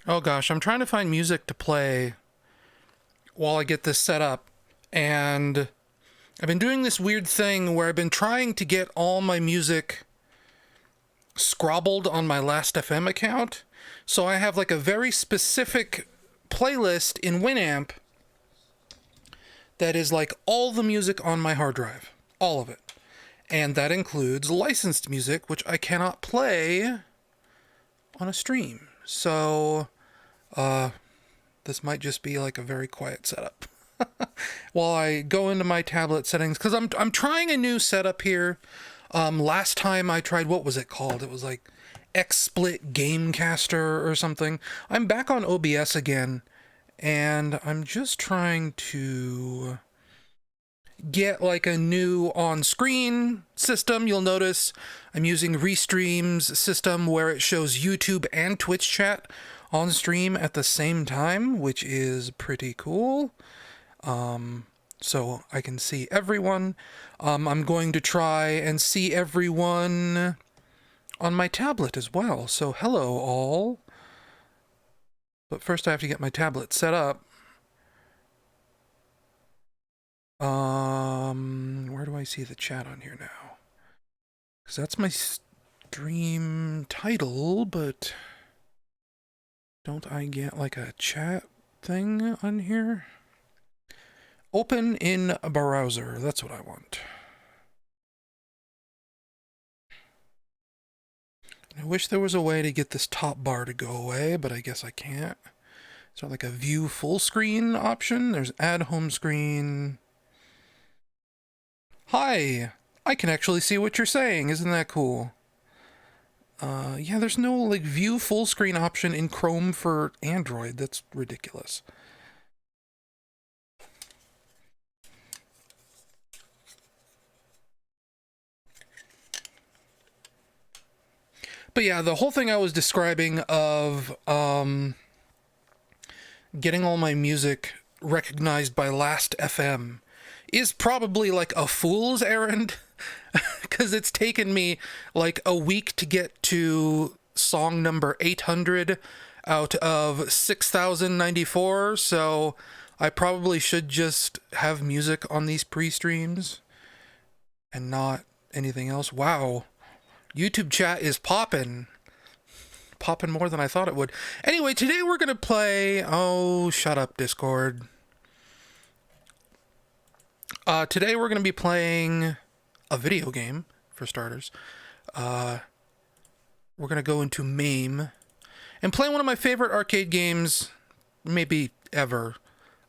Oh gosh, I'm trying to find music to play while I get this set up. And I've been doing this weird thing where I've been trying to get all my music scrobbled on my Last.fm account. So I have like a very specific playlist in Winamp that is like all the music on my hard drive. All of it. And that includes licensed music, which I cannot play on a stream. So, this might just be like a very quiet setup. While I go into my tablet settings, because I'm trying a new setup here. Last time I tried, what was it called? It was like XSplit Gamecaster or something. I'm back on OBS again, and I'm just trying to get like a new on-screen system. You'll notice I'm using Restream's system where it shows YouTube and Twitch chat on stream at the same time, which is pretty cool. So I can see everyone. I'm going to try and see everyone on my tablet as well. So hello all. But first I have to get my tablet set up. Where do I see the chat on here now? Because that's my stream title, but don't I get like a chat thing on here? Open in a browser, that's what I want. I wish there was a way to get this top bar to go away, but I guess I can't. Is there like a view full screen option? There's add home screen. Hi! I can actually see what you're saying, isn't that cool? Yeah, there's no like view full screen option in Chrome for Android. That's ridiculous. But yeah, the whole thing I was describing of getting all my music recognized by Last.fm is probably like a fool's errand, because it's taken me like a week to get to song number 800 out of 6,094, so I probably should just have music on these pre-streams and not anything else. Wow, YouTube chat is popping more than I thought it would. Anyway, today we're gonna play... Oh, shut up, Discord. Today we're gonna be playing a video game, for starters. We're gonna go into MAME and play one of my favorite arcade games, maybe ever.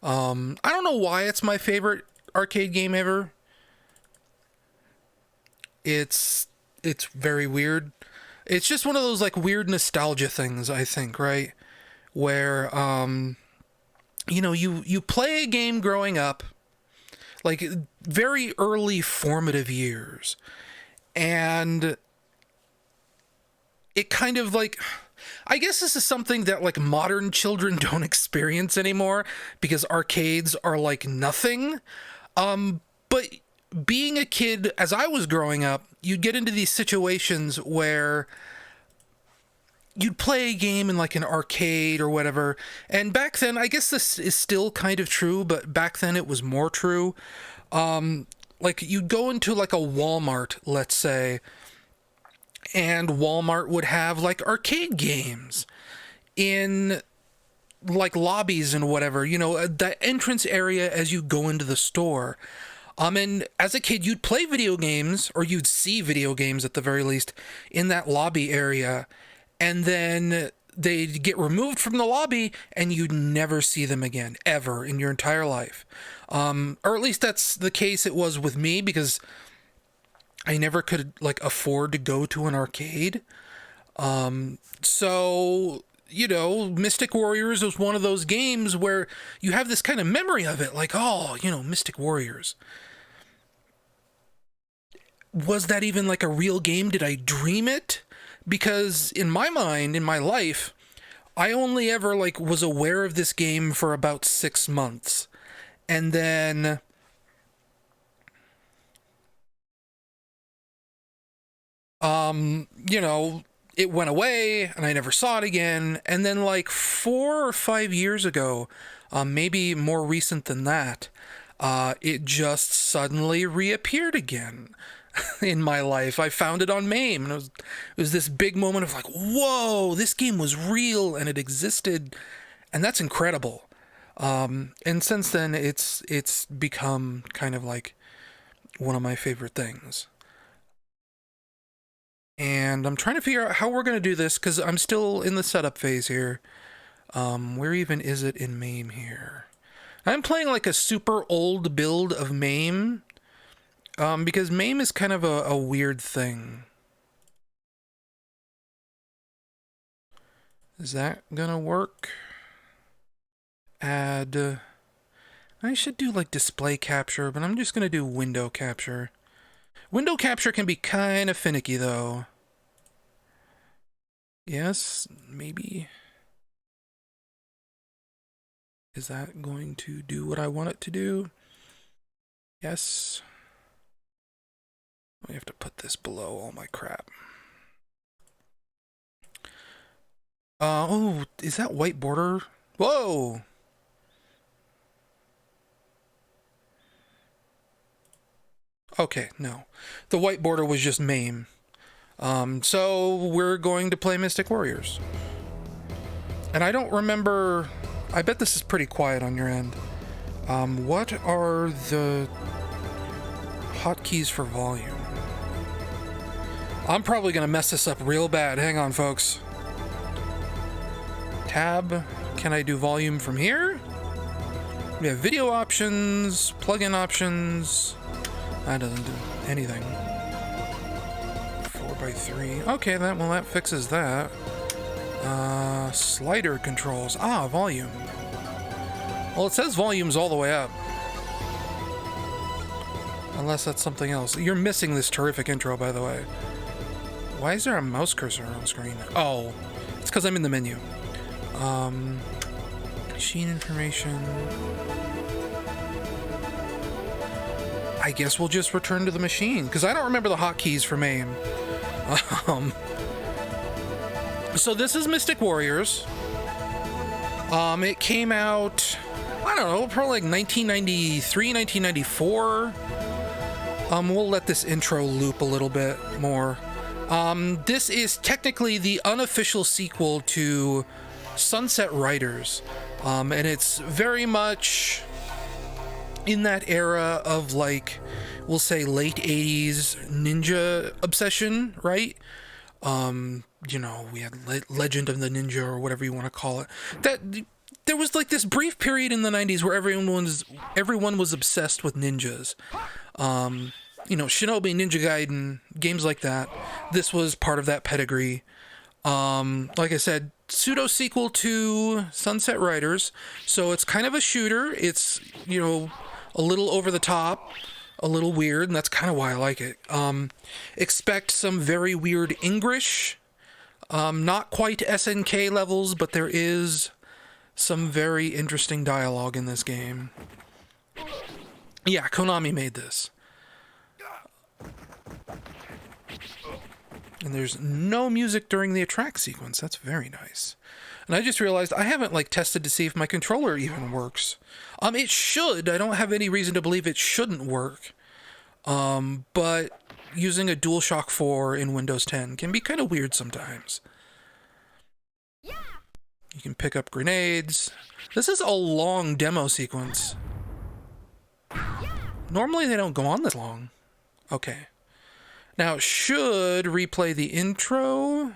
I don't know why it's my favorite arcade game ever. It's very weird. It's just one of those like weird nostalgia things, I think, right? Where you know, you play a game growing up, like very early formative years, and it kind of like, I guess this is something that like modern children don't experience anymore because arcades are like nothing. But being a kid, as I was growing up, you'd get into these situations where you'd play a game in like an arcade or whatever. And back then, I guess this is still kind of true, but back then it was more true. Like you'd go into like a Walmart, let's say, and Walmart would have like arcade games in like lobbies and whatever, you know, the entrance area as you go into the store. And as a kid, you'd play video games, or you'd see video games at the very least, in that lobby area, and then they'd get removed from the lobby, and you'd never see them again, ever, in your entire life. Or at least that's the case it was with me, because I never could, like, afford to go to an arcade. So, you know, Mystic Warriors was one of those games where you have this kind of memory of it, like, oh, you know, Mystic Warriors. Was that even like a real game? Did I dream it? Because in my mind, in my life, I only ever like was aware of this game for about 6 months. And then you know, it went away and I never saw it again. And then like 4 or 5 years ago, maybe more recent than that, it just suddenly reappeared again in my life. I found it on MAME, and it was this big moment of like, whoa, this game was real and it existed, and that's incredible. And since then, it's become kind of like one of my favorite things. And I'm trying to figure out how we're going to do this, because I'm still in the setup phase here. Where even is it in MAME here? I'm playing like a super old build of MAME, because MAME is kind of a weird thing. Is that gonna work? Add... I should do like display capture, but I'm just gonna do window capture. Window capture can be kind of finicky though. Yes, maybe. Is that going to do what I want it to do? Yes. I have to put this below all my crap. Oh, is that white border? Whoa! Okay, no. The white border was just MAME. So we're going to play Mystic Warriors. And I don't remember... I bet this is pretty quiet on your end. What are the hotkeys for volume? I'm probably going to mess this up real bad. Hang on, folks. Tab. Can I do volume from here? We have video options, plugin options. That doesn't do anything. 4x3. Okay, that fixes that. Slider controls. Volume. Well, it says volume's all the way up. Unless that's something else. You're missing this terrific intro, by the way. Why is there a mouse cursor on screen? Oh, it's because I'm in the menu. Machine information. I guess we'll just return to the machine, because I don't remember the hotkeys for MAME. So this is Mystic Warriors. It came out, I don't know, probably like 1993, 1994. We'll let this intro loop a little bit more. This is technically the unofficial sequel to Sunset Riders. And it's very much in that era of, like, we'll say late 80s ninja obsession, right? You know, we had Legend of the Ninja, or whatever you want to call it. That there was like this brief period in the 90s where everyone was obsessed with ninjas. You know, Shinobi, Ninja Gaiden, games like that. This was part of that pedigree. Like I said, pseudo sequel to Sunset Riders, so it's kind of a shooter. It's, you know, a little over the top, a little weird, and that's kind of why I like it. Expect some very weird English. Not quite SNK levels, but there is some very interesting dialogue in this game. Yeah, Konami made this. And there's no music during the attract sequence. That's very nice. And I just realized I haven't, like, tested to see if my controller even works. It should. I don't have any reason to believe it shouldn't work. But using a DualShock 4 in Windows 10 can be kind of weird sometimes. You can pick up grenades. This is a long demo sequence. Normally they don't go on this long. Okay. Now it should replay the intro,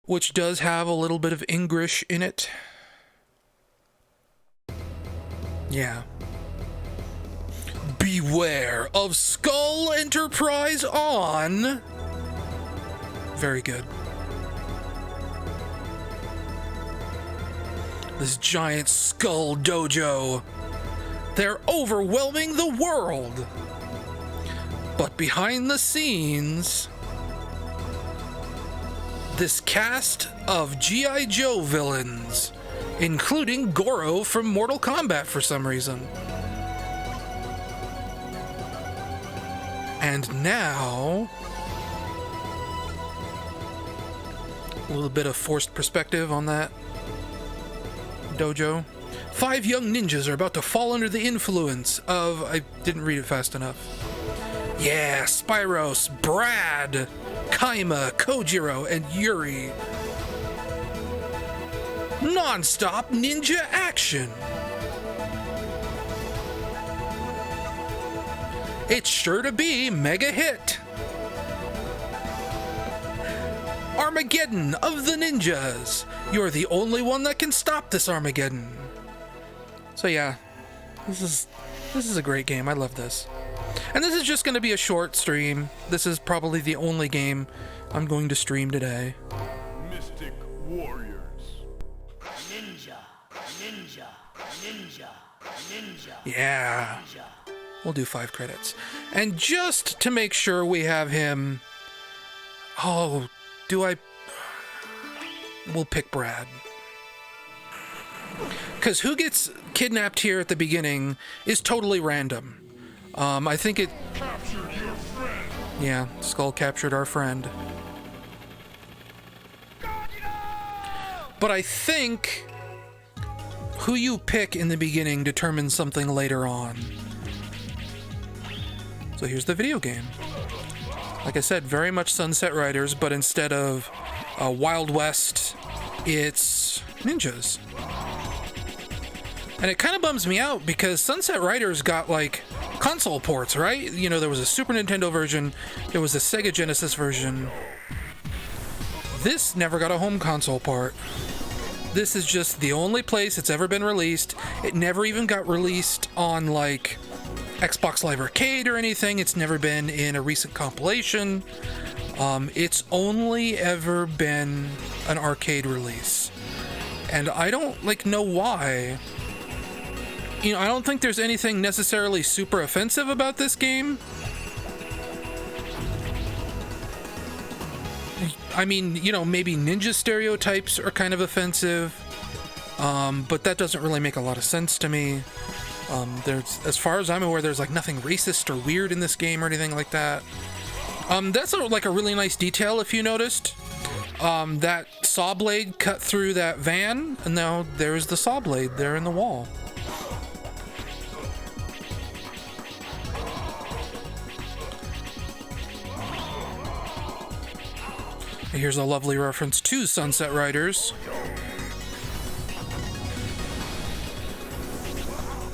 which does have a little bit of English in it. Yeah. Beware of Skull Enterprise on. Very good. This giant skull dojo. They're overwhelming the world. But behind the scenes, this cast of G.I. Joe villains, including Goro from Mortal Kombat for some reason. And now, A little bit of forced perspective on that dojo. 5 young ninjas are about to fall under the influence of... I didn't read it fast enough. Yeah, Spyros, Brad, Kaima, Kojiro, and Yuri. Non-stop ninja action. It's sure to be mega hit. Armageddon of the ninjas. You're the only one that can stop this Armageddon. So yeah, this is a great game. I love this. And this is just going to be a short stream. This is probably the only game I'm going to stream today. Mystic Warriors. Ninja, ninja, ninja, ninja. Yeah. We'll do 5 credits. And just to make sure we have him... Oh, we'll pick Brad. Because who gets kidnapped here at the beginning is totally random. I think it... Yeah, Skull captured our friend. But I think who you pick in the beginning determines something later on. So here's the video game. Like I said, very much Sunset Riders, but instead of Wild West, it's ninjas. And it kind of bums me out because Sunset Riders got like console ports, right? You know, there was a Super Nintendo version, there was a Sega Genesis version. This never got a home console port. This is just the only place it's ever been released. It never even got released on like Xbox Live Arcade or anything. It's never been in a recent compilation. It's only ever been an arcade release. And I don't know why. You know, I don't think there's anything necessarily super offensive about this game. I mean, you know, maybe ninja stereotypes are kind of offensive, but that doesn't really make a lot of sense to me. There's, as far as I'm aware, there's like nothing racist or weird in this game or anything like that. That's like a really nice detail if you noticed. That saw blade cut through that van, and now there's the saw blade there in the wall. Here's a lovely reference to Sunset Riders.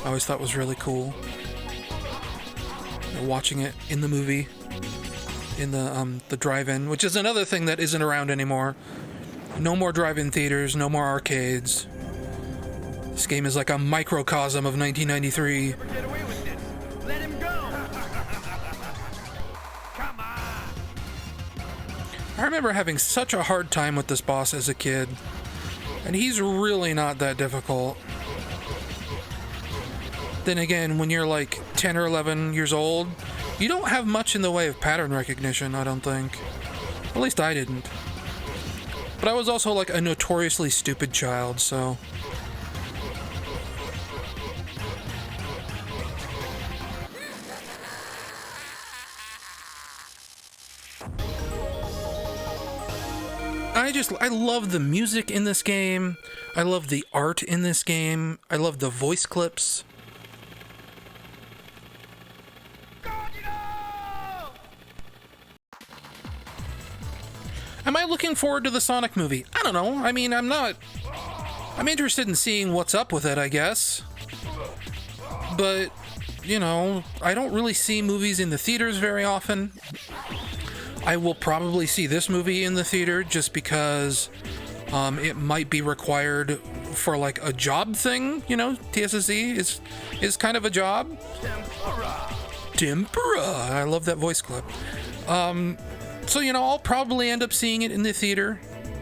I always thought was really cool. Watching it in the movie, in the drive-in, which is another thing that isn't around anymore. No more drive-in theaters, no more arcades. This game is like a microcosm of 1993. Get away with this. Let him go. Come on. I remember having such a hard time with this boss as a kid, and he's really not that difficult. Then again, when you're like 10 or 11 years old, you don't have much in the way of pattern recognition, I don't think. At least I didn't. But I was also like a notoriously stupid child, so... I love the music in this game. I love the art in this game. I love the voice clips. Am I looking forward to the Sonic movie? I don't know. I mean, I'm not... I'm interested in seeing what's up with it, I guess. But, you know, I don't really see movies in the theaters very often. I will probably see this movie in the theater just because it might be required for like a job thing, you know. TSSE is kind of a job. Tempura. I love that voice clip. So, you know, I'll probably end up seeing it in the theater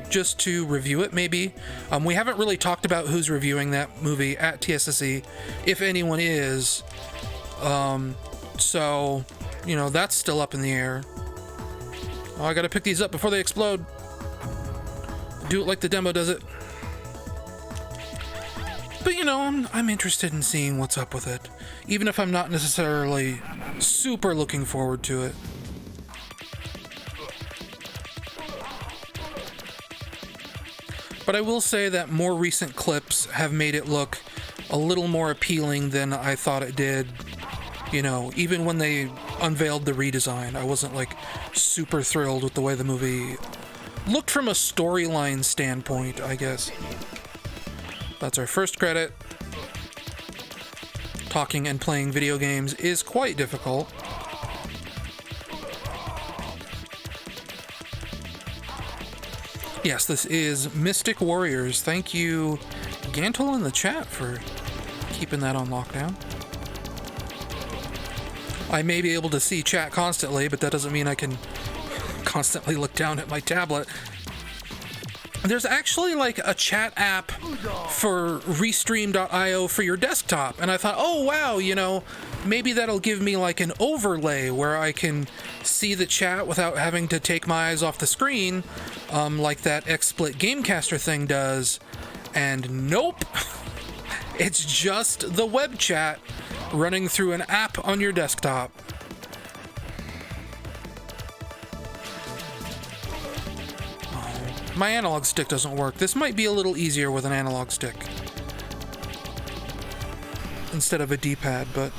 just to review it, maybe. We haven't really talked about who's reviewing that movie at TSSE, if anyone is. So, you know, that's still up in the air. Oh, I gotta pick these up before they explode. Do it like the demo does it. But, you know, I'm interested in seeing what's up with it, even if I'm not necessarily super looking forward to it. But I will say that more recent clips have made it look a little more appealing than I thought it did. You know, even when they unveiled the redesign, I wasn't like super thrilled with the way the movie looked from a storyline standpoint, I guess. That's our first credit. Talking and playing video games is quite difficult. Yes, this is Mystic Warriors. Thank you, Gantle, in the chat for keeping that on lockdown. I may be able to see chat constantly, but that doesn't mean I can constantly look down at my tablet. There's actually like a chat app for Restream.io for your desktop, and I thought, oh wow, you know, maybe that'll give me like an overlay where I can see the chat without having to take my eyes off the screen, like that XSplit Gamecaster thing does. And nope, it's just the web chat running through an app on your desktop. My analog stick doesn't work. This might be a little easier with an analog stick instead of a D-pad, but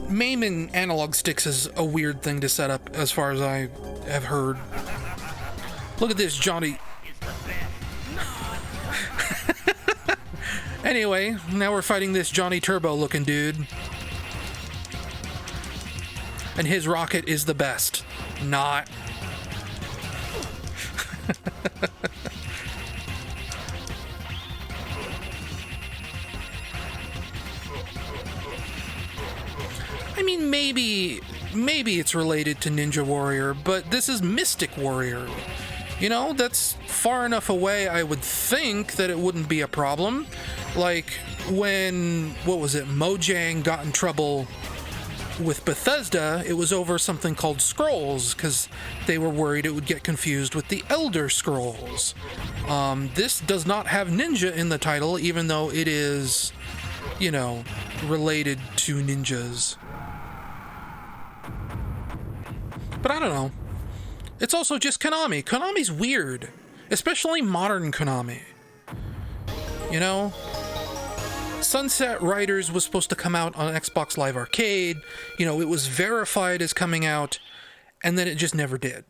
MAME analog sticks is a weird thing to set up as far as I have heard. Look at this, Johnny. Anyway, now we're fighting this Johnny Turbo looking dude. And his rocket is the best. Not. I mean, maybe it's related to Ninja Warrior, but this is Mystic Warrior. You know, that's far enough away, I would think, that it wouldn't be a problem. Like, when, what was it, Mojang got in trouble with Bethesda, it was over something called Scrolls, because they were worried it would get confused with the Elder Scrolls. This does not have ninja in the title, even though it is, you know, related to ninjas. But I don't know. It's also just Konami. Konami's weird, especially modern Konami. You know? Sunset Riders was supposed to come out on Xbox Live Arcade. You know, it was verified as coming out, and then it just never did.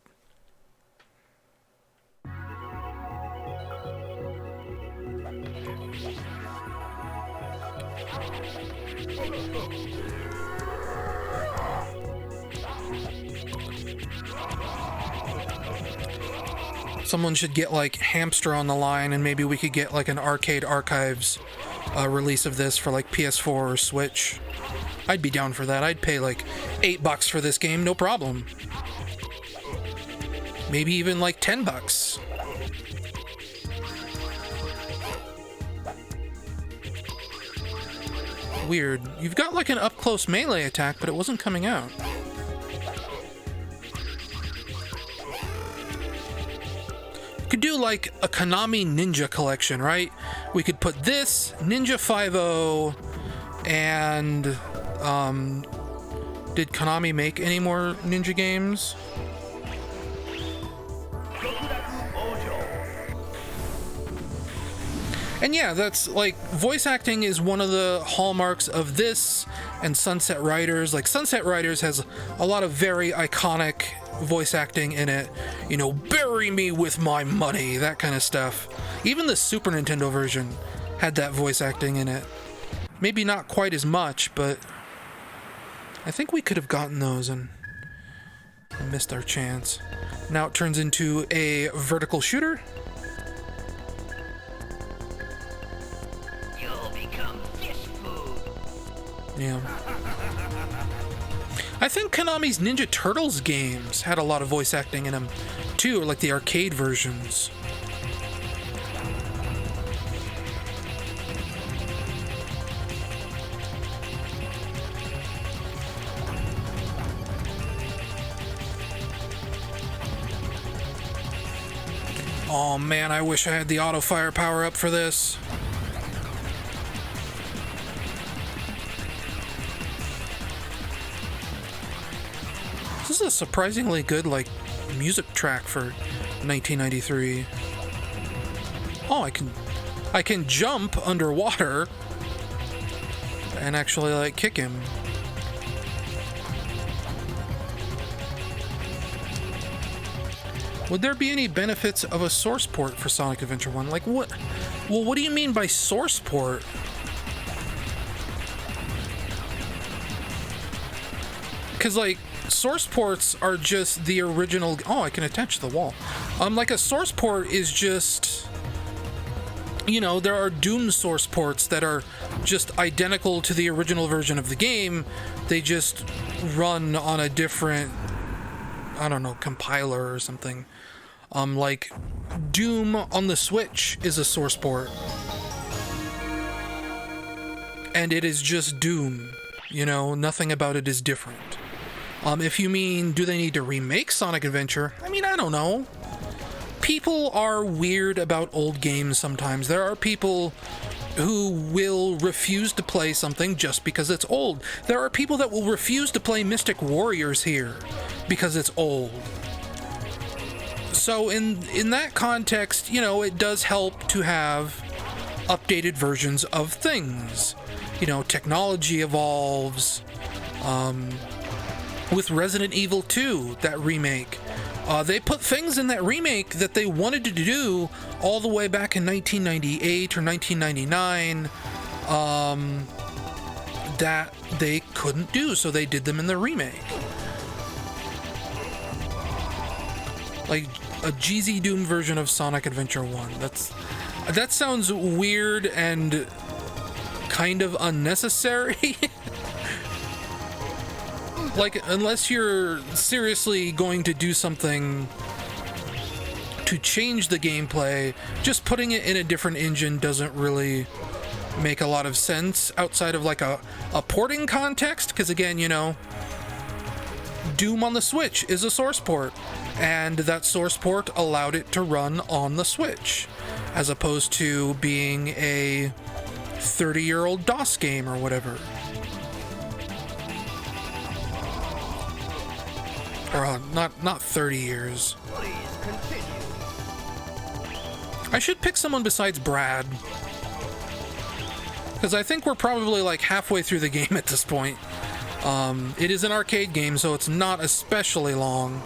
Someone should get like Hamster on the line, and maybe we could get like an Arcade Archives release of this for like PS4 or Switch. I'd be down for that. I'd pay like $8 for this game, no problem. Maybe even like $10. Weird. You've got like an up-close melee attack, but it wasn't coming out. Could do like a Konami Ninja collection, right? We could put this, Ninja 5-0, and did Konami make any more ninja games? And yeah, that's like, voice acting is one of the hallmarks of this and Sunset Riders. Like, Sunset Riders has a lot of very iconic voice acting in it. You know, bury me with my money, that kind of stuff. Even the Super Nintendo version had that voice acting in it. Maybe not quite as much, but I think we could have gotten those and missed our chance. Now it turns into a vertical shooter. Yeah. I think Konami's Ninja Turtles games had a lot of voice acting in them, too, like the arcade versions. Oh man, I wish I had the auto fire power up for this. This is a surprisingly good, like, music track for 1993. oh, I can jump underwater and actually like kick him. Would there be any benefits of a source port for Sonic Adventure 1? Like what? Well, what do you mean by source port? Because like source ports are just the original. Oh, I can attach to the wall. Like a source port is just, you know, there are Doom source ports that are just identical to the original version of the game. They just run on a different, I don't know, compiler or something. Like Doom on the Switch is a source port, and it is just Doom. You know, nothing about it is different. If you mean, do they need to remake Sonic Adventure? I mean, I don't know. People are weird about old games sometimes. There are people who will refuse to play something just because it's old. There are people that will refuse to play Mystic Warriors here because it's old. So in that context, you know, it does help to have updated versions of things. You know, technology evolves. With Resident Evil 2, that remake, they put things in that remake that they wanted to do all the way back in 1998 or 1999 that they couldn't do, so they did them in the remake. Like a GZ Doom version of Sonic Adventure 1. That sounds weird and kind of unnecessary. Like, unless you're seriously going to do something to change the gameplay, just putting it in a different engine doesn't really make a lot of sense outside of like a porting context, because again, you know, Doom on the Switch is a source port, and that source port allowed it to run on the Switch, as opposed to being a 30-year-old DOS game or whatever. Or not 30 years. Please continue. I should pick someone besides Brad, because I think we're probably like halfway through the game at this point. It is an arcade game, so it's not especially long.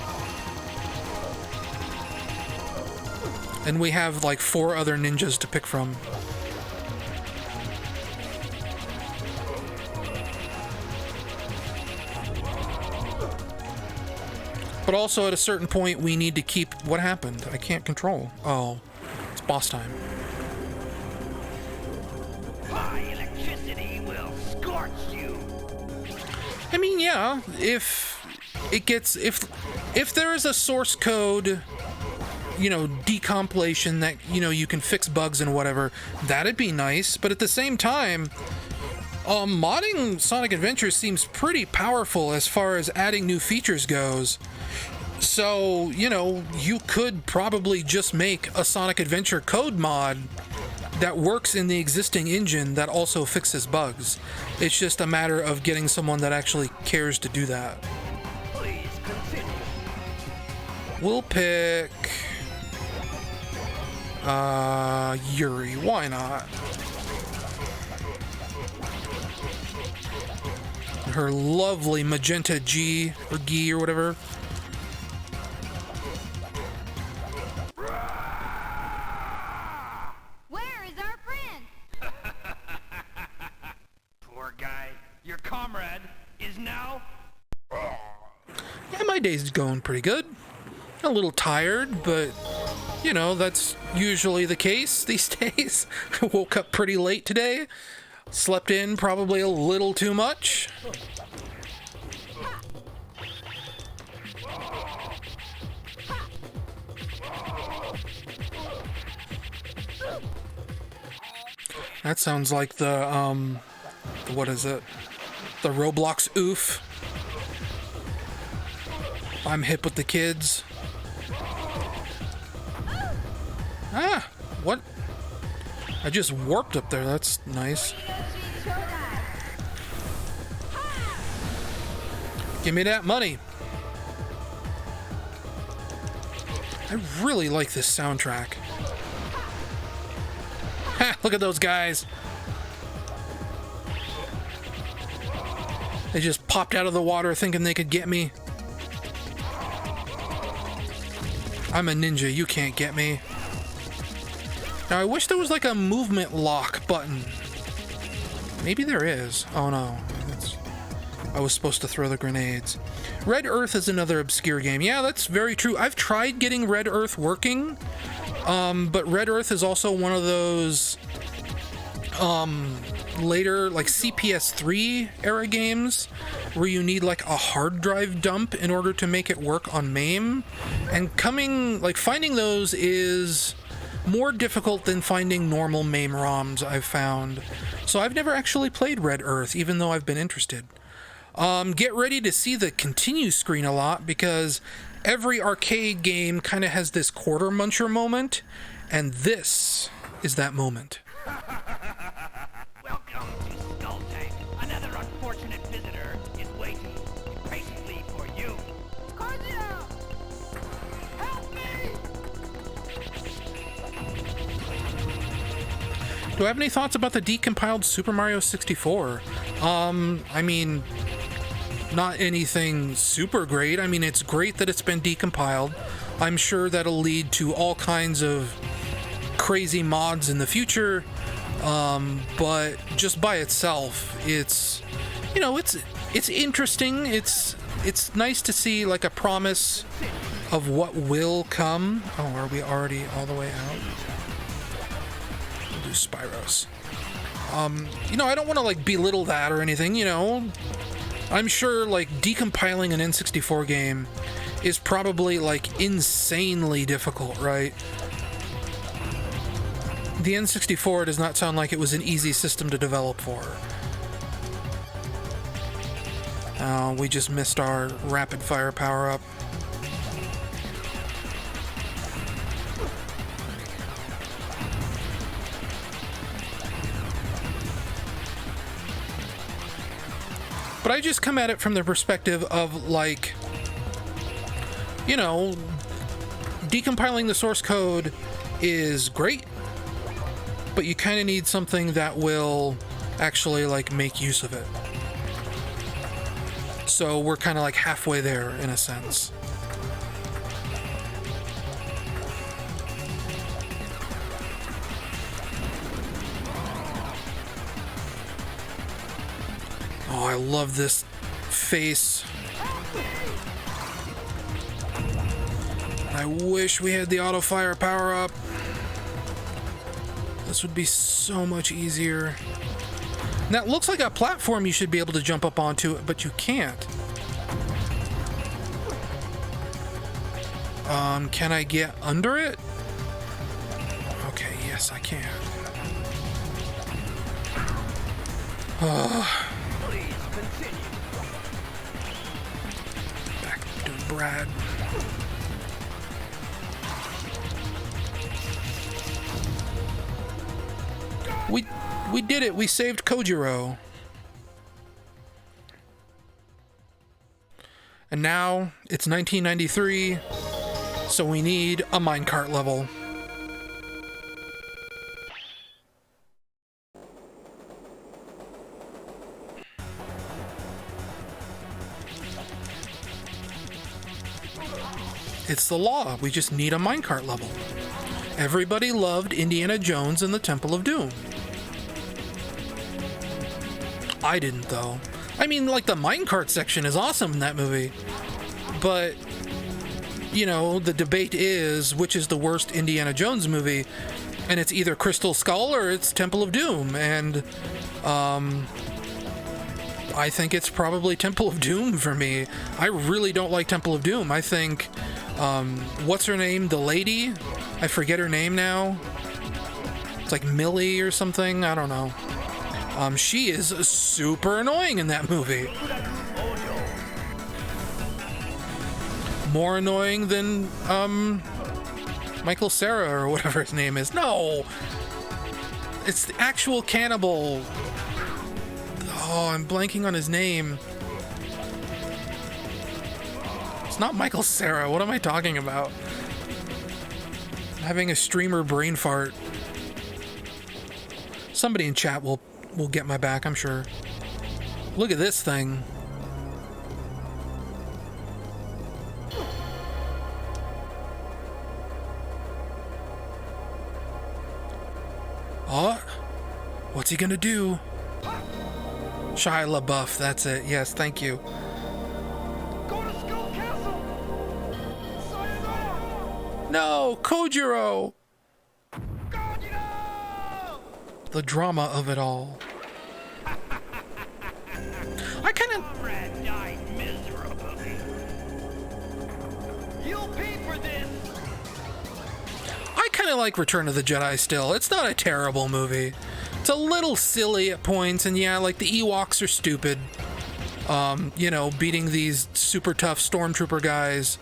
And we have like 4 other ninjas to pick from. But also at a certain point we need to keep... What happened? I can't control. Oh, it's boss time. My electricity will scorch you. I mean, yeah, if it gets... If there is a source code, you know, decompilation that, you know, you can fix bugs and whatever, that'd be nice. But at the same time, modding Sonic Adventure seems pretty powerful as far as adding new features goes. So, you know, you could probably just make a Sonic Adventure code mod that works in the existing engine that also fixes bugs. It's just a matter of getting someone that actually cares to do that. Please continue. We'll pick... Yuri. Why not? Her lovely magenta G, or Gi, or whatever. Where is our friend? Poor guy. Your comrade is now... Yeah, my day's going pretty good. A little tired, but, you know, that's usually the case these days. I woke up pretty late today. Slept in probably a little too much. That sounds like the what is it? The Roblox oof. I'm hip with the kids. Ah, what? I just warped up there. That's nice. Give me that money. I really like this soundtrack. Ha, look at those guys. They just popped out of the water thinking they could get me. I'm a ninja, you can't get me. Now I wish there was like a movement lock button. Maybe there is. Oh no. I was supposed to throw the grenades. Red Earth is another obscure game. Yeah, that's very true. I've tried getting Red Earth working, but Red Earth is also one of those later like CPS3 era games where you need like a hard drive dump in order to make it work on MAME, and finding those is more difficult than finding normal MAME ROMs, I've found. So I've never actually played Red Earth, even though I've been interested. Get ready to see the continue screen a lot, because every arcade game kind of has this quarter muncher moment, and this is that moment. Welcome to Skull Tank. Another unfortunate visitor is waiting patiently for you. Kazuya! Help me! Do I have any thoughts about the decompiled Super Mario 64? I mean, not anything super great. I mean, it's great that it's been decompiled. I'm sure that'll lead to all kinds of crazy mods in the future. But just by itself, it's, you know, it's interesting. It's nice to see like a promise of what will come. Oh, are we already all the way out? We'll do Spyros. You know, I don't want to like belittle that or anything, you know. I'm sure like decompiling an N64 game is probably like insanely difficult, right? The N64 does not sound like it was an easy system to develop for. We just missed our rapid fire power up. But I just come at it from the perspective of like, you know, decompiling the source code is great, but you kind of need something that will actually like make use of it. So we're kind of like halfway there in a sense. Oh, I love this face. I wish we had the auto fire power up. This would be so much easier. Now it looks like a platform you should be able to jump up onto, but you can't. Can I get under it? Okay, yes, I can. Please continue. Back to Brad. We did it. We saved Kojiro. And now it's 1993, so we need a minecart level. It's the law. We just need a minecart level. Everybody loved Indiana Jones and the Temple of Doom. I didn't, though. I mean, like, the minecart section is awesome in that movie. But, you know, the debate is which is the worst Indiana Jones movie. And it's either Crystal Skull or it's Temple of Doom. And, I think it's probably Temple of Doom for me. I really don't like Temple of Doom. I think, what's her name? The lady? I forget her name now. It's like Millie or something. I don't know. She is super annoying in that movie. More annoying than, Michael Cera or whatever his name is. No! It's the actual cannibal. Oh, I'm blanking on his name. It's not Michael Cera. What am I talking about? I'm having a streamer brain fart. Somebody in chat will get my back, I'm sure. Look at this thing. Oh, what's he gonna do? Shia LaBeouf, that's it. Yes, thank you. Go to Skull Castle! Sayonara! No, Kojiro! Gogeta! The drama of it all. I kind of... Comrade died miserably. You'll pay for this! I kind of like Return of the Jedi still. It's not a terrible movie. It's a little silly at points, and yeah, like the Ewoks are stupid. You know, beating these super tough stormtrooper guys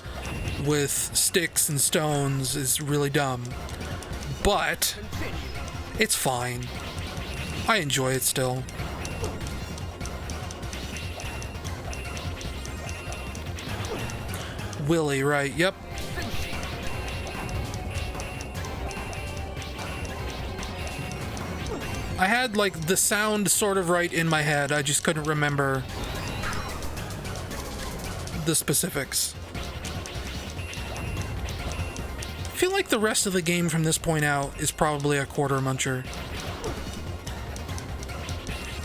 with sticks and stones is really dumb. But it's fine. I enjoy it still. Willie, right? Yep. I had like the sound sort of right in my head. I just couldn't remember the specifics. I feel like the rest of the game from this point out is probably a quarter muncher.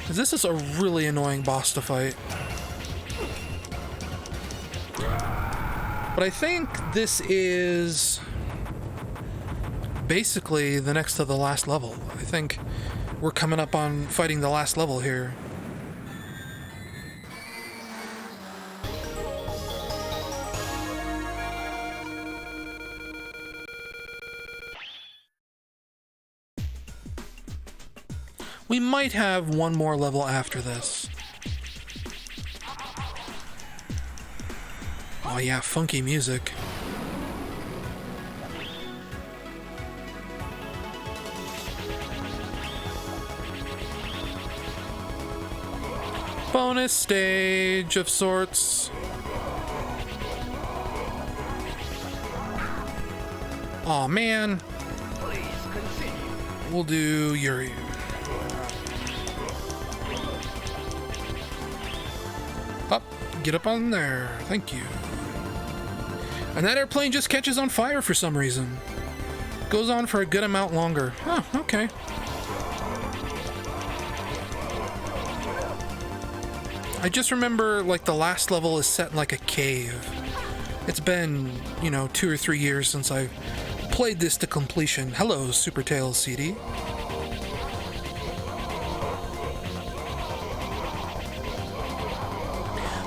'Cause this is a really annoying boss to fight. But I think this is basically the next to the last level. I think we're coming up on fighting the last level here. We might have one more level after this. Oh yeah, funky music. Bonus stage of sorts. Aw, man. Please continue. We'll do Yuri. Up, get up on there. Thank you. And that airplane just catches on fire for some reason. Goes on for a good amount longer. Huh, okay. I just remember, like, the last level is set in, like, a cave. It's been, you know, 2 or 3 years since I've played this to completion. Hello, Super Tales CD.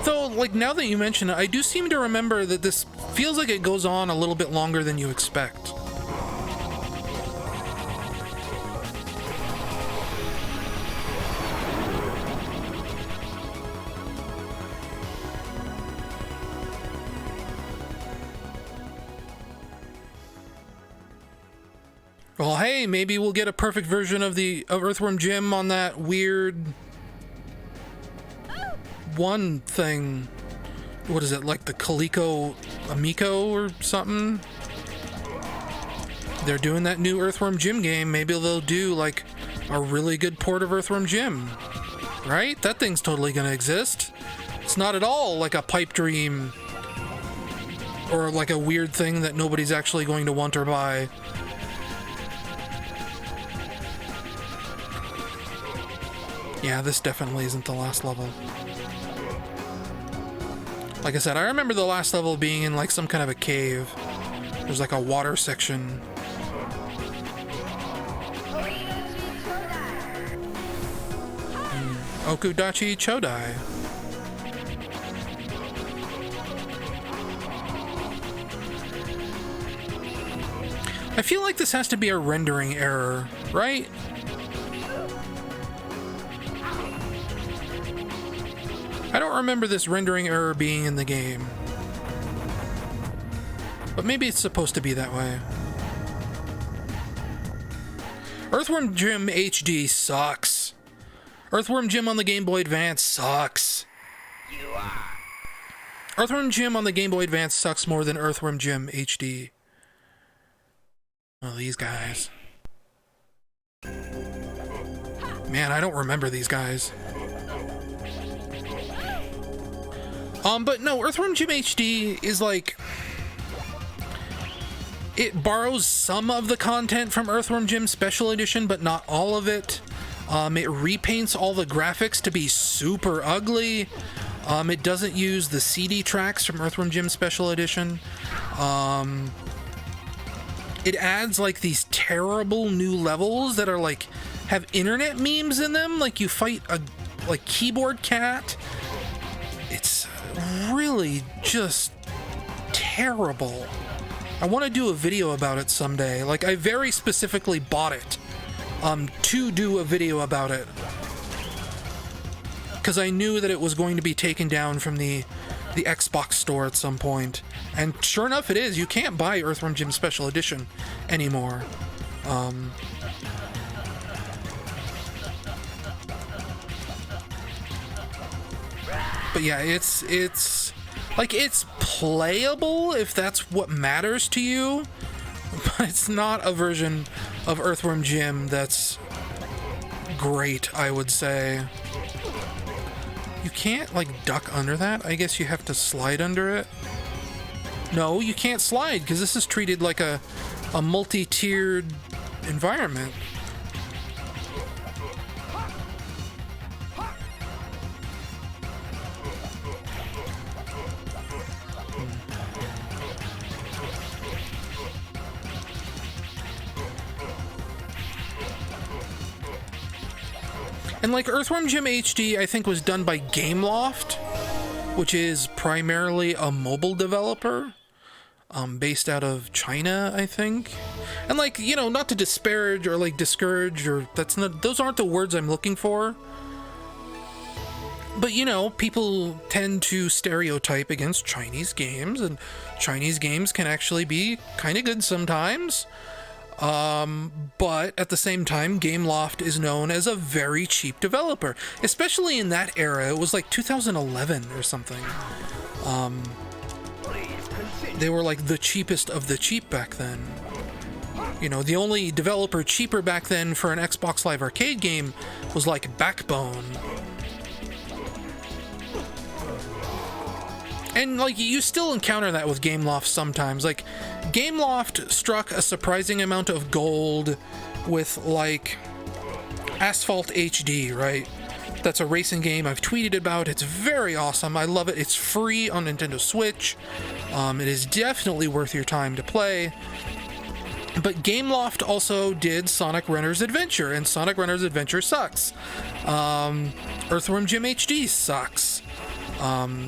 Though, like, now that you mention it, I do seem to remember that this feels like it goes on a little bit longer than you expect. Well, hey, maybe we'll get a perfect version of Earthworm Jim on that weird one thing. What is it, like the Coleco Amico or something? They're doing that new Earthworm Jim game. Maybe they'll do like a really good port of Earthworm Jim, right? That thing's totally gonna exist. It's not at all like a pipe dream or like a weird thing that nobody's actually going to want or buy. Yeah, this definitely isn't the last level. Like I said, I remember the last level being in like some kind of a cave. There's like a water section. Okudachi Chodai. I feel like this has to be a rendering error, right? I don't remember this rendering error being in the game. But maybe it's supposed to be that way. Earthworm Jim HD sucks. Earthworm Jim on the Game Boy Advance sucks. Earthworm Jim on the Game Boy Advance sucks more than Earthworm Jim HD. Oh, these guys. Man, I don't remember these guys. But no, Earthworm Jim HD is like... It borrows some of the content from Earthworm Jim Special Edition, but not all of it. It repaints all the graphics to be super ugly. It doesn't use the CD tracks from Earthworm Jim Special Edition. It adds like these terrible new levels that are like have internet memes in them, like you fight a like keyboard cat. It's really just terrible. I want to do a video about it someday. Like, I very specifically bought it to do a video about it, because I knew that it was going to be taken down from the Xbox store at some point. And sure enough, it is. You can't buy Earthworm Jim Special Edition anymore. But yeah, it's like, it's playable if that's what matters to you, but it's not a version of Earthworm Jim that's great, I would say. You can't, like, duck under that? I guess you have to slide under it? No, you can't slide, because this is treated like a multi-tiered environment. And like Earthworm Jim HD, I think was done by Gameloft, which is primarily a mobile developer, based out of China, I think. And like, you know, not to disparage or like discourage, or those aren't the words I'm looking for. But you know, people tend to stereotype against Chinese games, and Chinese games can actually be kind of good sometimes. But at the same time, Gameloft is known as a very cheap developer, especially in that era. It was like 2011 or something. They were like the cheapest of the cheap back then. You know, the only developer cheaper back then for an Xbox Live Arcade game was like Backbone. And like, you still encounter that with Gameloft sometimes. Like, Gameloft struck a surprising amount of gold with like Asphalt HD, right? That's a racing game I've tweeted about. It's very awesome. I love it. It's free on Nintendo Switch. It is definitely worth your time to play. But Gameloft also did Sonic Runner's Adventure, and Sonic Runner's Adventure sucks. Earthworm Jim HD sucks.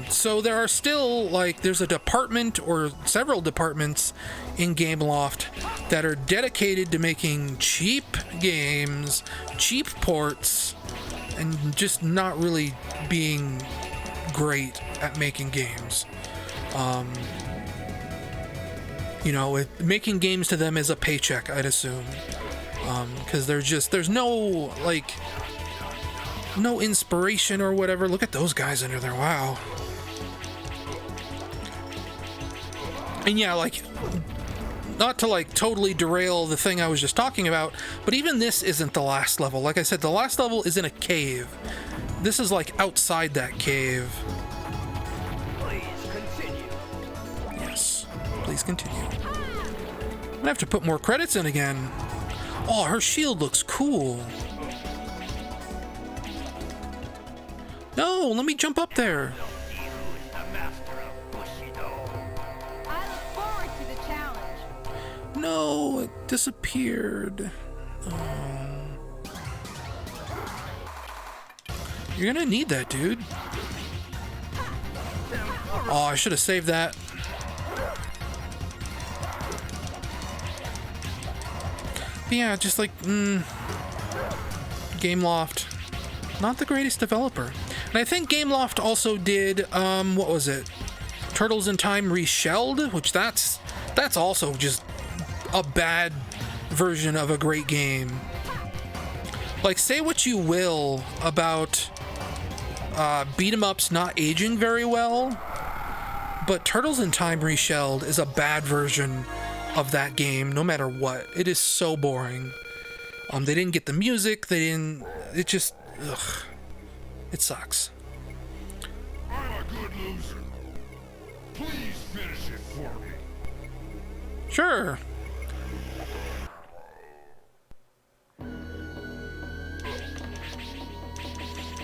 So there are still, like, there's a department or several departments in Gameloft that are dedicated to making cheap games, cheap ports, and just not really being great at making games. You know, making games to them is a paycheck, I'd assume. Because there's no, like, no inspiration or whatever. Look at those guys under there. Wow. And yeah, like, not to like totally derail the thing I was just talking about, but even this isn't the last level. Like I said, the last level is in a cave. This is like outside that cave. Please continue. Yes, please continue. I'm gonna have to put more credits in again. Oh, her shield looks cool. No, let me jump up there. The master of Bushido. I look forward to the challenge. No, it disappeared. You're gonna need that, dude. Oh, I should have saved that. But yeah, just like, Gameloft. Not the greatest developer. And I think Gameloft also did, what was it? Turtles in Time Reshelled, which that's also just a bad version of a great game. Like, say what you will about beat 'em ups not aging very well, but Turtles in Time Reshelled is a bad version of that game, no matter what. It is so boring. They didn't get the music. They didn't. It just. Ugh. It sucks. I'm a good loser. Please finish it for me. Sure.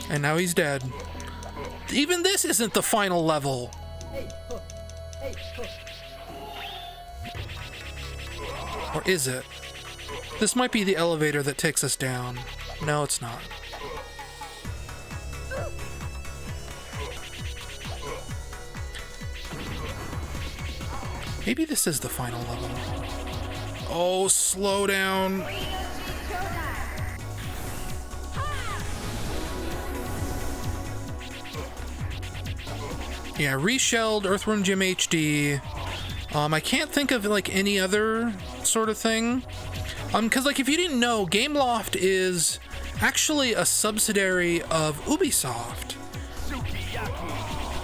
And now he's dead. Even this isn't the final level. Or is it? This might be the elevator that takes us down. No, it's not. Maybe this is the final level. Oh, slow down. Yeah, reshelled Earthworm Jim HD. I can't think of like any other sort of thing. Because like if you didn't know, Gameloft is actually a subsidiary of Ubisoft.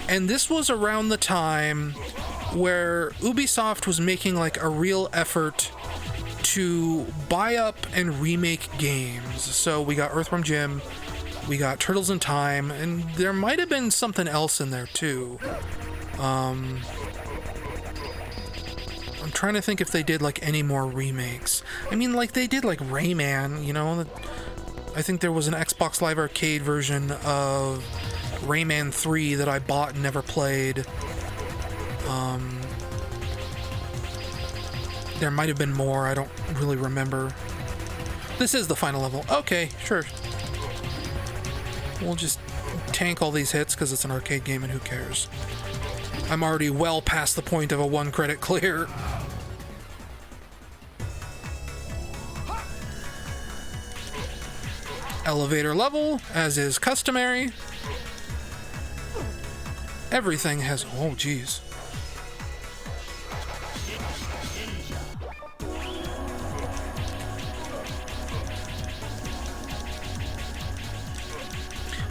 And this was around the time where Ubisoft was making like a real effort to buy up and remake games. So we got Earthworm Jim, we got Turtles in Time, and there might have been something else in there too. I'm trying to think if they did like any more remakes. I mean, like they did like Rayman, you know. I think there was an Xbox Live Arcade version of Rayman 3 that I bought and never played. There might have been more, I don't really remember. This is the final level. Okay, sure. We'll just tank all these hits because it's an arcade game and who cares. I'm already well past the point of a 1 credit clear. Elevator level, as is customary. Everything has... Oh, geez.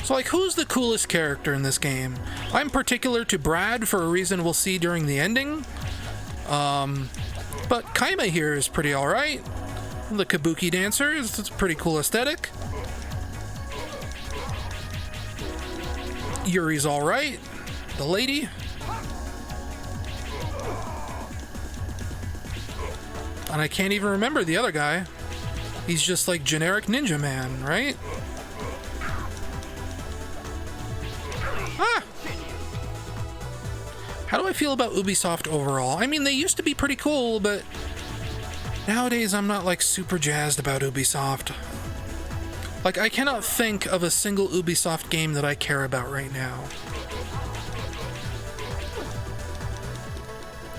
So, like, who's the coolest character in this game? I'm particular to Brad for a reason we'll see during the ending. But Kaima here is pretty alright. The Kabuki dancer is a pretty cool aesthetic. Yuri's alright. The lady. And I can't even remember the other guy. He's just like generic Ninja Man, right? Ah! How do I feel about Ubisoft overall? I mean, they used to be pretty cool, but nowadays I'm not like super jazzed about Ubisoft. Like, I cannot think of a single Ubisoft game that I care about right now.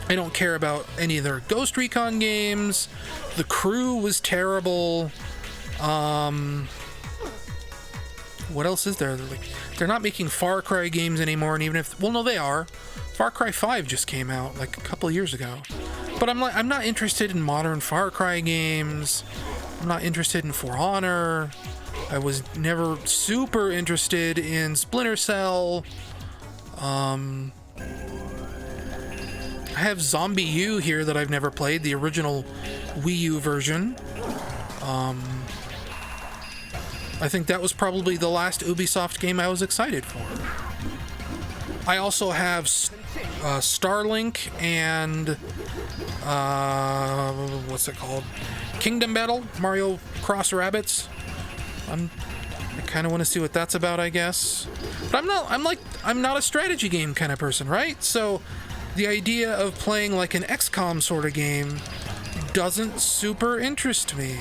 I don't care about any of their Ghost Recon games. The Crew was terrible. What else is there? They're not making Far Cry games anymore, and even if... Well, no, they are. Far Cry 5 just came out, like, a couple of years ago. But I'm not interested in modern Far Cry games. I'm not interested in For Honor. I was never super interested in Splinter Cell. I have Zombie U here that I've never played, the original Wii U version. I think that was probably the last Ubisoft game I was excited for. I also have Starlink and what's it called? Kingdom Battle, Mario Cross Rabbids. I kind of want to see what that's about, I guess. But I'm not a strategy game kind of person, right? So the idea of playing like an XCOM sort of game doesn't super interest me.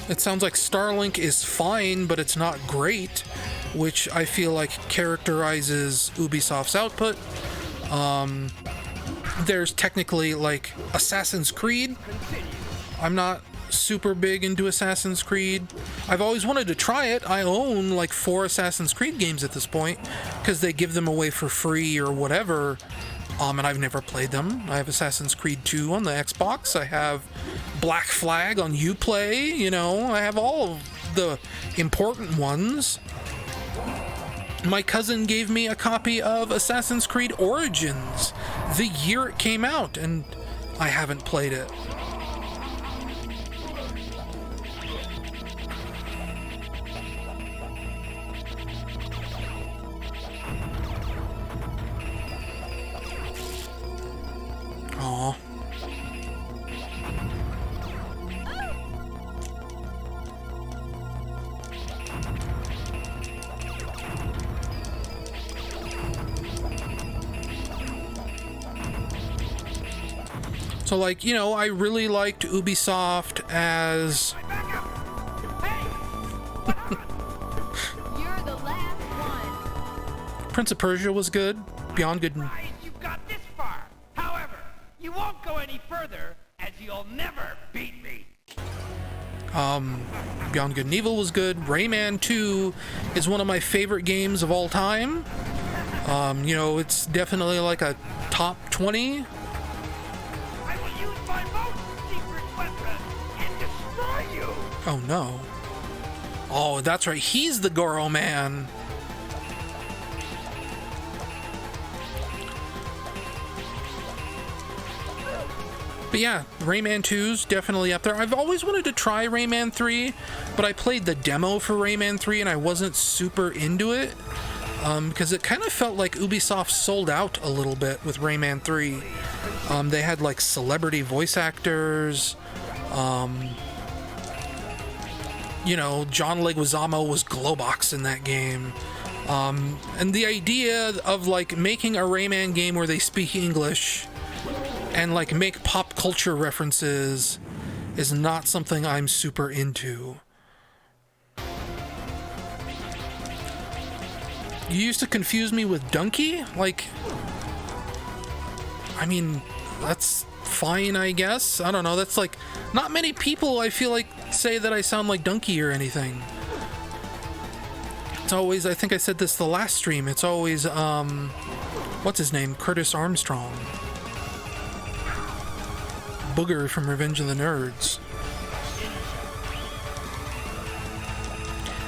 It sounds like Starlink is fine, but it's not great, which I feel like characterizes Ubisoft's output. There's technically like Assassin's Creed. I'm not super big into Assassin's Creed. I've always wanted to try it. I own like 4 Assassin's Creed games at this point because they give them away for free or whatever. And I've never played them. I have Assassin's Creed 2 on the Xbox. I have Black Flag on Uplay. You know, I have all of the important ones. My cousin gave me a copy of Assassin's Creed Origins the year it came out, and I haven't played it. So, like, you know, I really liked Ubisoft as... Back up! Hey! You're the last one. Prince of Persia was good. Beyond Good... Right, you've got this far. However, you won't go any further, as you'll never beat me. Beyond Good and Evil was good. Rayman 2 is one of my favorite games of all time. You know, it's definitely like a top 20. I will use my most secret weapon and destroy you. Oh no. Oh, that's right. He's the Goro man. But yeah, Rayman 2's definitely up there. I've always wanted to try Rayman 3, but I played the demo for Rayman 3 and I wasn't super into it. Because it kind of felt like Ubisoft sold out a little bit with Rayman 3. They had like celebrity voice actors. You know, John Leguizamo was Globox in that game. And the idea of like making a Rayman game where they speak English and like make pop culture references is not something I'm super into. You used to confuse me with Donkey? Like, I mean, that's fine, I guess. I don't know. That's like, not many people I feel like say that I sound like Donkey or anything. It's always, I think I said this the last stream, it's always, what's his name? Curtis Armstrong. Booger from Revenge of the Nerds.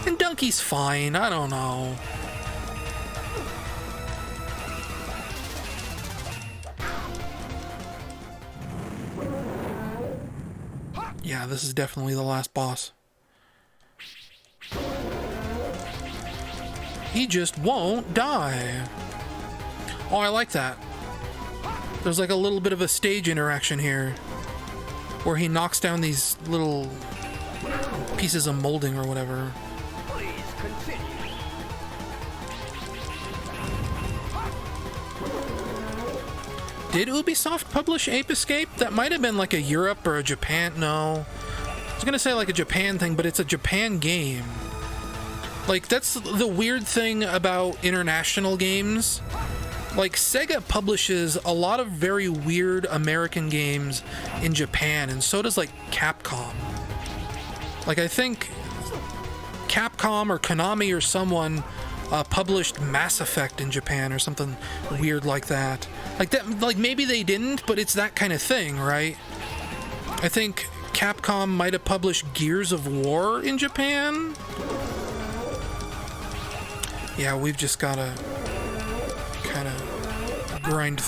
And Donkey's fine, I don't know. Yeah, this is definitely the last boss. He just won't die. Oh, I like that. There's like a little bit of a stage interaction here where he knocks down these little pieces of molding or whatever. Please continue. Did Ubisoft publish Ape Escape? That might have been like a Europe or a Japan. No. I was gonna say like a Japan thing, but it's a Japan game. Like, that's the weird thing about international games. Like, Sega publishes a lot of very weird American games in Japan, and so does, like, Capcom. Like, I think Capcom or Konami or someone published Mass Effect in Japan or something weird like that. Like, that, like, maybe they didn't, but it's that kind of thing, right? I think Capcom might have published Gears of War in Japan. Yeah, we've just gotta kind of grind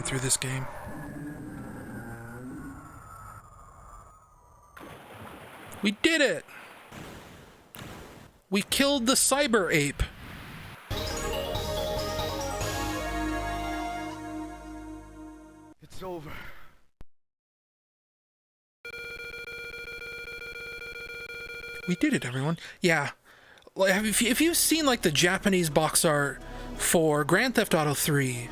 through this game. We did it! We killed the cyber ape. It's over. We did it, everyone. Yeah. Like, if you've seen like the Japanese box art for Grand Theft Auto 3,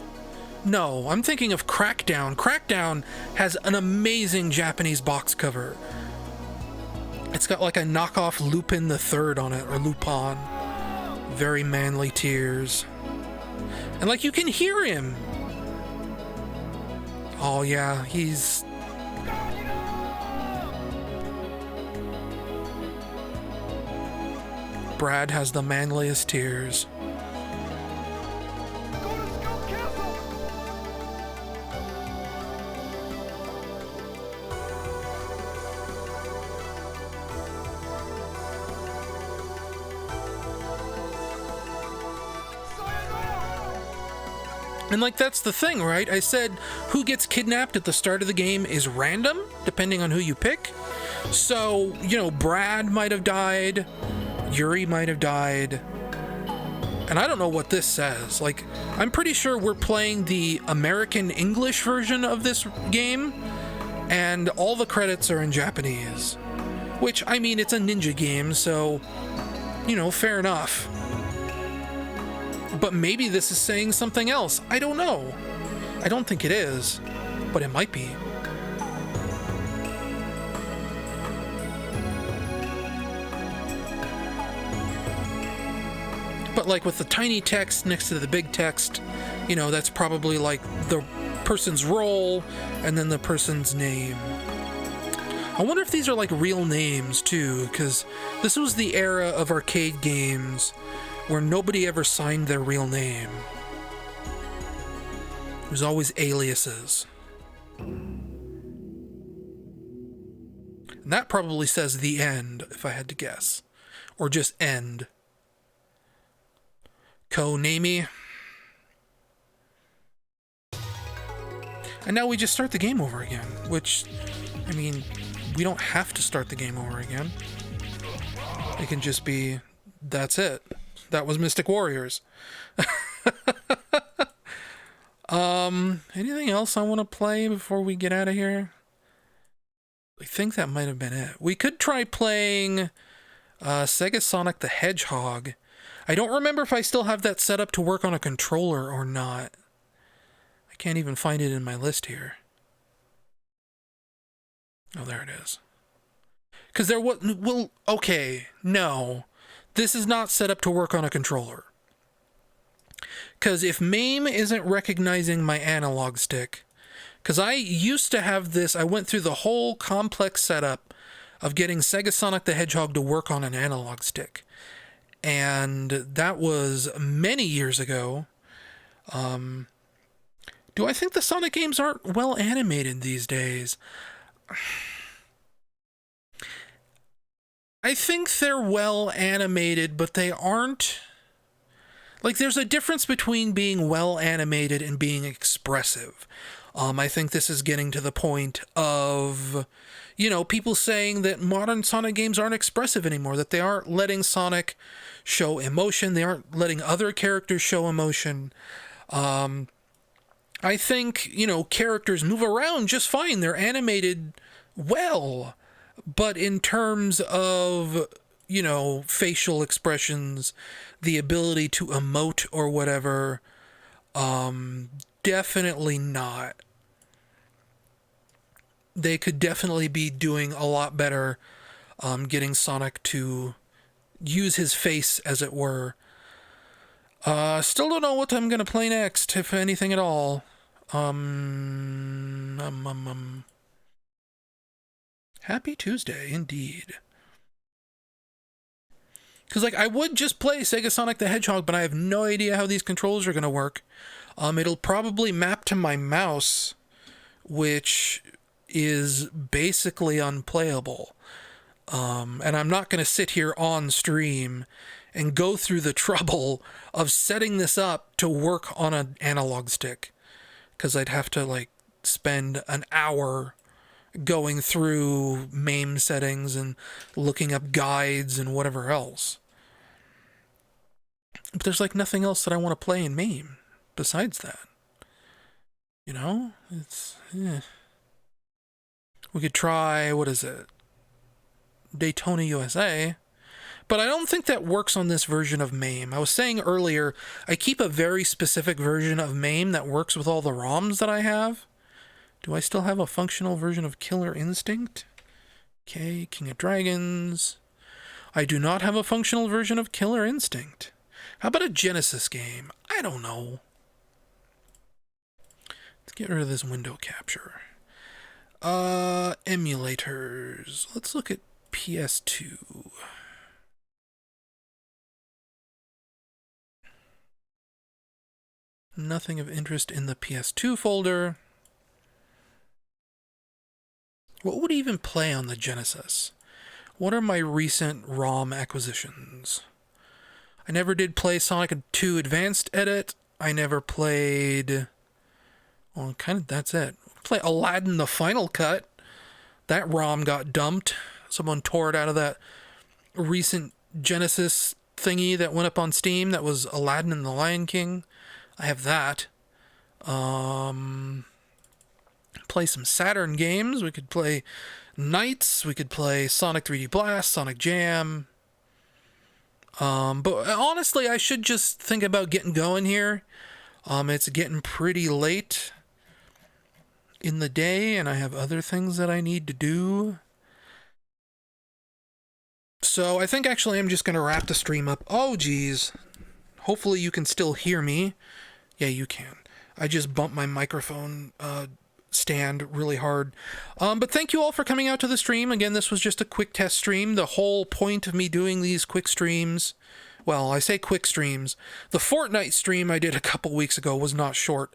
no, I'm thinking of Crackdown. Crackdown has an amazing Japanese box cover. It's got like a knockoff Lupin the Third on it, or Lupin. Very manly tears. And like you can hear him. Oh yeah, he's... Brad has the manliest tears. Go to Skull Castle! And like that's the thing, right? I said who gets kidnapped at the start of the game is random, depending on who you pick. So, you know, Brad might have died, Yuri might have died, and I don't know what this says. Like, I'm pretty sure we're playing the American English version of this game, and all the credits are in Japanese. Which, I mean, it's a ninja game, so, you know, fair enough. But maybe this is saying something else. I don't know. I don't think it is, but it might be. But like with the tiny text next to the big text, you know, that's probably like the person's role and then the person's name. I wonder if these are like real names too, because this was the era of arcade games where nobody ever signed their real name. It was always aliases. And that probably says the end, if I had to guess. Or just end. Konami. And now we just start the game over again, which, I mean, we don't have to start the game over again. It can just be, that's it. That was Mystic Warriors. Anything else I want to play before we get out of here? I think that might have been it. We could try playing Sega Sonic the Hedgehog. I don't remember if I still have that set up to work on a controller or not. I can't even find it in my list here. Oh, there it is. Because there was... Well, okay, no. This is not set up to work on a controller. Because if MAME isn't recognizing my analog stick... Because I used to have this... I went through the whole complex setup of getting Sega Sonic the Hedgehog to work on an analog stick. And that was many years ago. Do I think the Sonic games aren't well animated these days? I think they're well animated, but they aren't... Like, there's a difference between being well animated and being expressive. I think this is getting to the point of, you know, people saying that modern Sonic games aren't expressive anymore, that they aren't letting Sonic show emotion, they aren't letting other characters show emotion. I think, you know, characters move around just fine. They're animated well. But in terms of, you know, facial expressions, the ability to emote or whatever, definitely not. They could definitely be doing a lot better, getting Sonic to use his face, as it were. Still don't know what I'm gonna play next, if anything at all. Happy Tuesday, indeed. Because, like, I would just play Sega Sonic the Hedgehog, but I have no idea how these controls are gonna work. It'll probably map to my mouse, which is basically unplayable. And I'm not gonna sit here on stream and go through the trouble of setting this up to work on an analog stick. Because I'd have to, like, spend an hour going through MAME settings and looking up guides and whatever else. But there's, like, nothing else that I want to play in MAME besides that. You know? It's... Eh. We could try, what is it? Daytona USA. But I don't think that works on this version of MAME. I was saying earlier, I keep a very specific version of MAME that works with all the ROMs that I have. Do I still have a functional version of Killer Instinct? Okay, King of Dragons. I do not have a functional version of Killer Instinct. How about a Genesis game? I don't know. Let's get rid of this window capture. Emulators. Let's look at PS2. Nothing of interest in the PS2 folder. What would even play on the Genesis? What are my recent ROM acquisitions? I never did play Sonic 2 Advanced Edit. I never played... Well, kind of that's it. Play Aladdin the Final Cut. That ROM got dumped. Someone tore it out of that recent Genesis thingy that went up on Steam that was Aladdin and the Lion King. I have that. Play some Saturn games. We could play Knights. We could play Sonic 3D Blast, Sonic Jam. But honestly, I should just think about getting going here. It's getting pretty late. in the day and I have other things that I need to do. So I think actually I'm just going to wrap the stream up. Oh, geez. Hopefully you can still hear me. Yeah, you can. I just bumped my microphone stand really hard. But thank you all for coming out to the stream. Again, this was just a quick test stream. The whole point of me doing these quick streams, well, I say quick streams. The Fortnite stream I did a couple weeks ago was not short.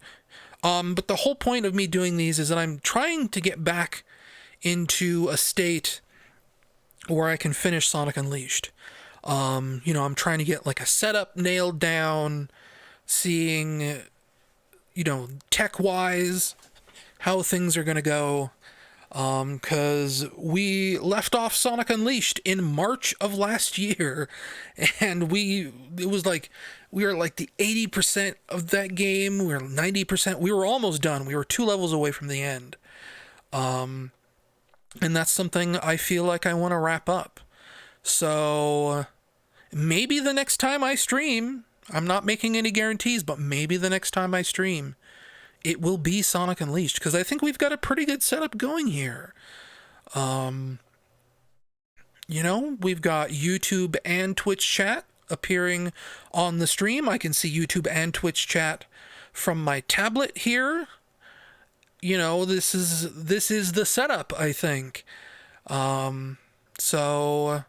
But the whole point of me doing these is that I'm trying to get back into a state where I can finish Sonic Unleashed. I'm trying to get like a setup nailed down, seeing, tech-wise, how things are going to go. Because we left off Sonic Unleashed in March of last year, and we were like the 80% of that game, we were 90%, we were almost done, we were 2 levels away from the end. And that's something I feel like I want to wrap up. So maybe the next time I stream, I'm not making any guarantees, but maybe the next time I stream, it will be Sonic Unleashed, because I think we've got a pretty good setup going here. We've got YouTube and Twitch chat appearing on the stream. I can see YouTube and Twitch chat from my tablet here. This is the setup, I think. So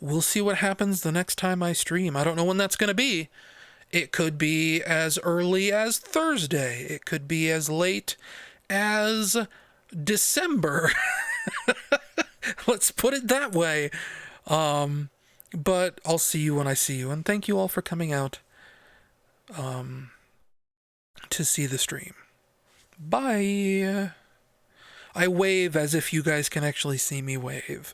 we'll see what happens the next time I stream. I don't know when that's going to be. It could be as early as Thursday. It could be as late as December. Let's put it that way. But I'll see you when I see you. And thank you all for coming out to see the stream. Bye. I wave as if you guys can actually see me wave.